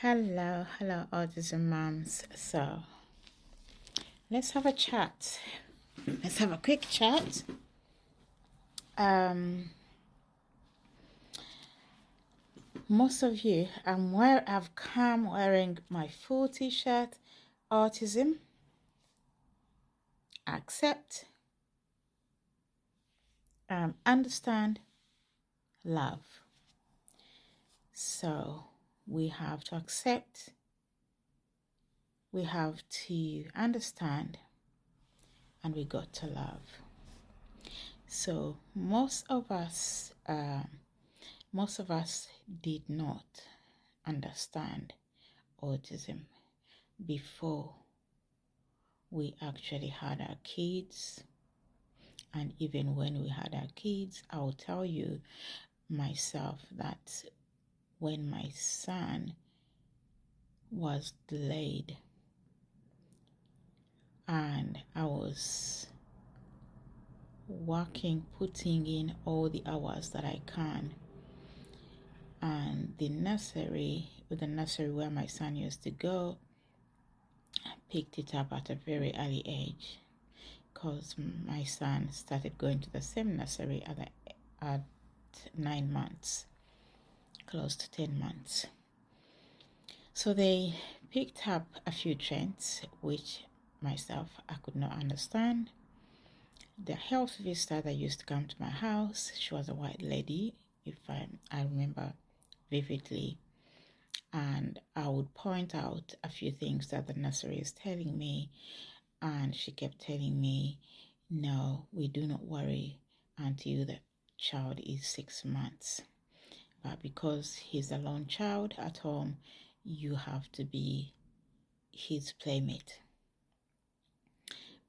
Hello, autism moms. So let's have a chat. Let's have a quick chat. Um, most of you, I've come wearing my full T-shirt. Autism, accept, understand, love. So we have to accept. We have to understand, and we got to love. So most of us did not understand autism before we actually had our kids. And even when we had our kids, I'll tell you myself that when my son was delayed and I was working, putting in all the hours that I can, and the nursery where my son used to go, I picked it up at a very early age because my son started going to the same nursery at 9 months, close to 10 months. So they picked up a few trends which myself I could not understand. The health visitor that used to come to my house, she was a white lady, if I remember vividly, and I would point out a few things that the nursery is telling me, and she kept telling me, no, we do not worry until the child is 6 months. But because he's a lone child at home, you have to be his playmate.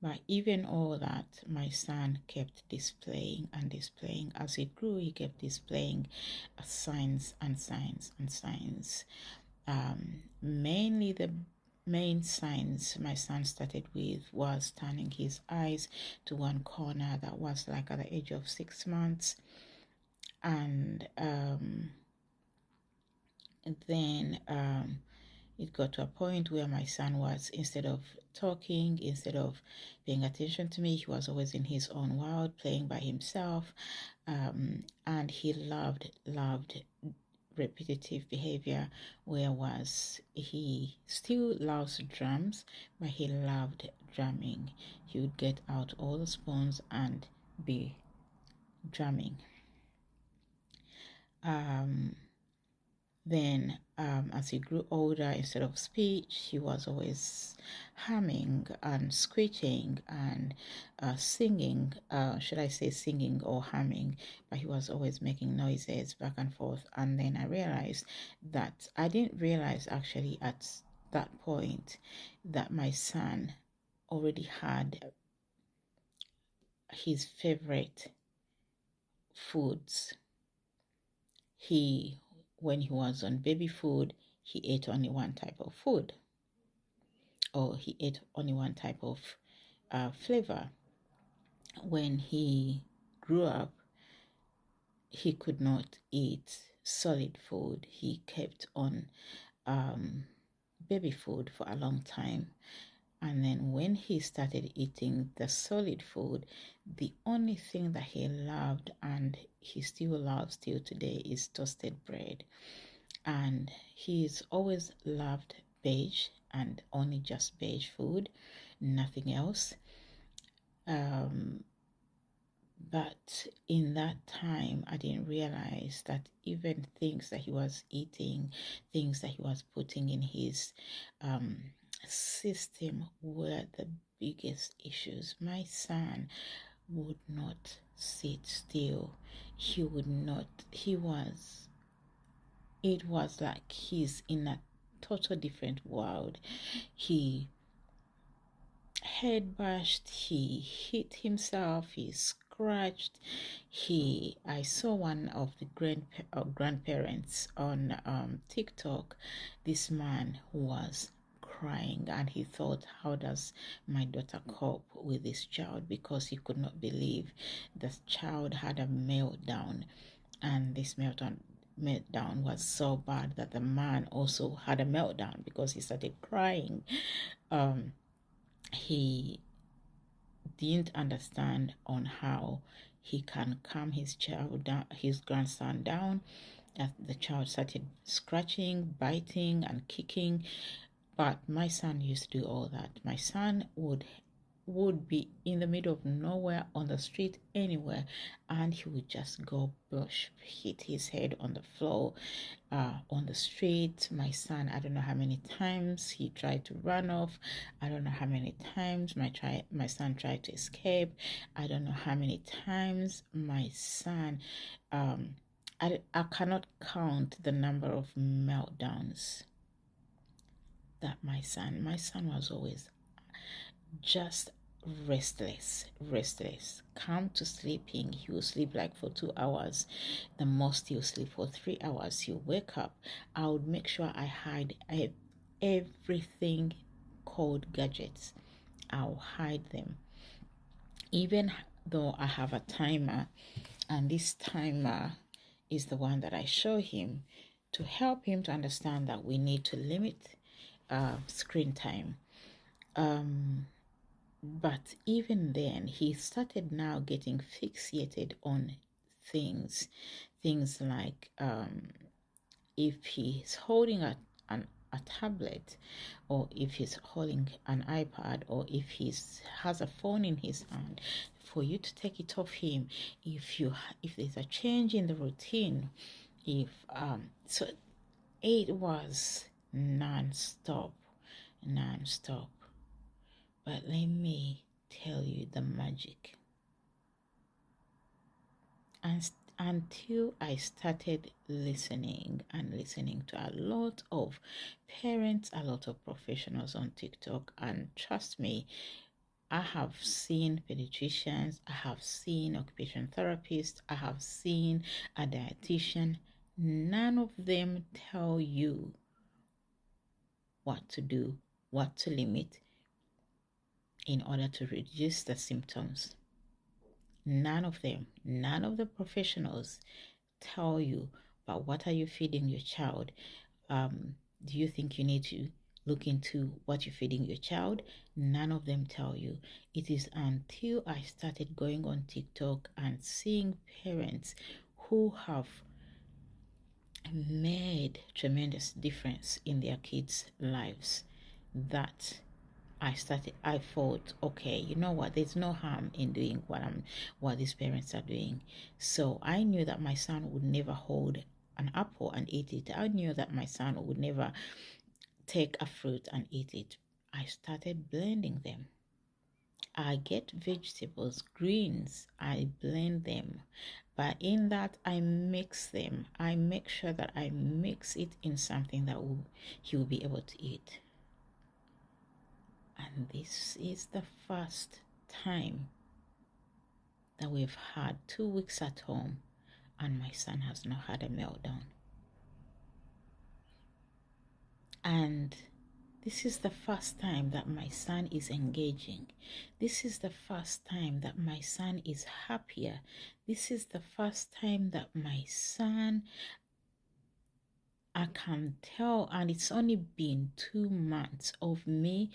But even all that, my son kept displaying and displaying. As he grew, he kept displaying signs and signs and signs. Mainly the main signs my son started with was turning his eyes to one corner. That was like at the age of 6 months. And then it got to a point where my son was, instead of talking, instead of paying attention to me, he was always in his own world, playing by himself. And he loved repetitive behavior, whereas he still loves drums, but he loved drumming. He would get out all the spoons and be drumming. Then as he grew older, instead of speech, he was always humming and screeching and singing. Should I say singing or humming? But he was always making noises back and forth. And then I realized that I didn't realize actually at that point that my son already had his favorite foods. When he was on baby food, he ate only one type of food, or he ate only one type of flavor. When he grew up, he could not eat solid food. He kept on baby food for a long time. And then when he started eating the solid food, the only thing that he loved, and he still loves till today, is toasted bread. And he's always loved beige and only just beige food, nothing else. But in that time, I didn't realize that even things that he was eating, things that he was putting in his system were the biggest issues. My son would not sit still. It was like he's in a total different world. He head bashed, he hit himself, he scratched. I saw one of the grandparents on TikTok. This man was crying, and he thought, how does my daughter cope with this child? Because he could not believe the child had a meltdown, and this meltdown was so bad that the man also had a meltdown because he started crying. He didn't understand on how he can calm his child down, his grandson down. As the child started scratching, biting, and kicking. But my son used to do all that. My son would be in the middle of nowhere on the street anywhere, and he would just go bush, hit his head on the floor on the street. My son, I don't know how many times he tried to run off. I don't know how many times my son tried to escape. I don't know how many times my son I cannot count the number of meltdowns that my son was always just restless, come to sleeping. He will sleep like for 2 hours, the most he'll sleep for 3 hours. He'll wake up. I would make sure I hide everything called gadgets. I'll hide them, even though I have a timer, and this timer is the one that I show him to help him to understand that we need to limit screen time. But even then, he started now getting fixated on things like if he's holding a tablet, or if he's holding an iPad, or if he has a phone in his hand, for you to take it off him. If there's a change in the routine, so it was non-stop. But let me tell you the magic. And until I started listening to a lot of parents, a lot of professionals on TikTok, and trust me, I have seen pediatricians, I have seen occupational therapists, I have seen a dietitian. None of them tell you what to do, what to limit in order to reduce the symptoms. None of the professionals tell you, but what are you feeding your child? Do you think you need to look into what you're feeding your child? None of them tell you. It is until I started going on TikTok and seeing parents who have made tremendous difference in their kids' lives that I thought, okay, you know what, there's no harm in doing what these parents are doing. So I knew that my son would never hold an apple and eat it. I knew that my son would never take a fruit and eat it. I started blending them. I get vegetables, greens, I blend them. But in that, I mix them. I make sure that I mix it in something that he will be able to eat. And this is the first time that we've had 2 weeks at home and my son has not had a meltdown. And this is the first time that my son is engaging. This is the first time that my son is happier. This is the first time that my son, I can tell, and it's only been 2 months of me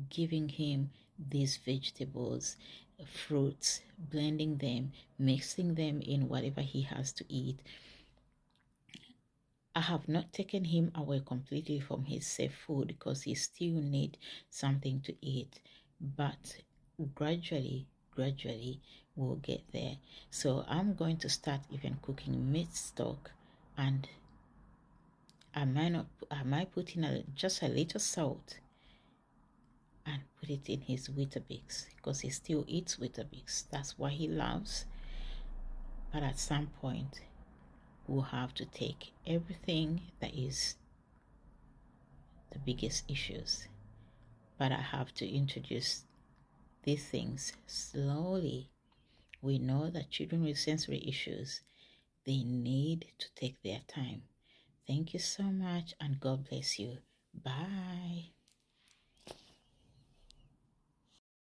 giving him these vegetables, fruits, blending them, mixing them in whatever he has to eat. I have not taken him away completely from his safe food because he still needs something to eat, but gradually we'll get there. So I'm going to start even cooking meat stock, and I might put in just a little salt and put it in his Weetabix because he still eats Weetabix. That's what he loves. But at some point, we'll have to take everything that is the biggest issues. But I have to introduce these things slowly. We know that children with sensory issues, they need to take their time. Thank you so much, and God bless you. Bye.